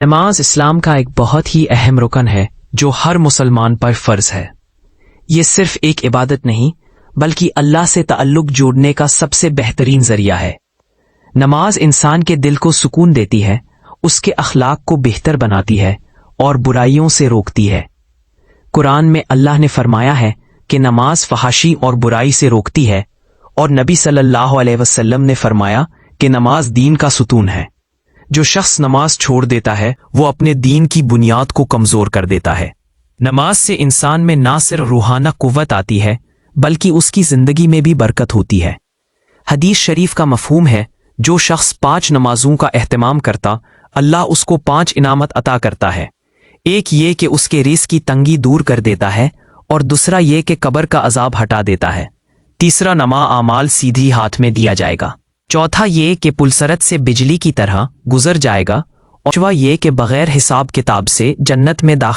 نماز اسلام کا ایک بہت ہی اہم رکن ہے جو ہر مسلمان پر فرض ہے۔ یہ صرف ایک عبادت نہیں بلکہ اللہ سے تعلق جوڑنے کا سب سے بہترین ذریعہ ہے۔ نماز انسان کے دل کو سکون دیتی ہے، اس کے اخلاق کو بہتر بناتی ہے اور برائیوں سے روکتی ہے۔ قرآن میں اللہ نے فرمایا ہے کہ نماز فحاشی اور برائی سے روکتی ہے، اور نبی صلی اللہ علیہ وسلم نے فرمایا کہ نماز دین کا ستون ہے۔ جو شخص نماز چھوڑ دیتا ہے وہ اپنے دین کی بنیاد کو کمزور کر دیتا ہے۔ نماز سے انسان میں نہ صرف روحانہ قوت آتی ہے بلکہ اس کی زندگی میں بھی برکت ہوتی ہے۔ حدیث شریف کا مفہوم ہے، جو شخص 5 نمازوں کا اہتمام کرتا اللہ اس کو 5 انعامات عطا کرتا ہے۔ ایک یہ کہ اس کے رزق کی تنگی دور کر دیتا ہے، اور دوسرا یہ کہ قبر کا عذاب ہٹا دیتا ہے۔ تیسرا نما اعمال سیدھی ہاتھ میں دیا جائے گا۔ چوتھا یہ کہ پلسرت سے بجلی کی طرح گزر جائے گا۔ اور پانچواں یہ کہ بغیر حساب کتاب سے جنت میں داخل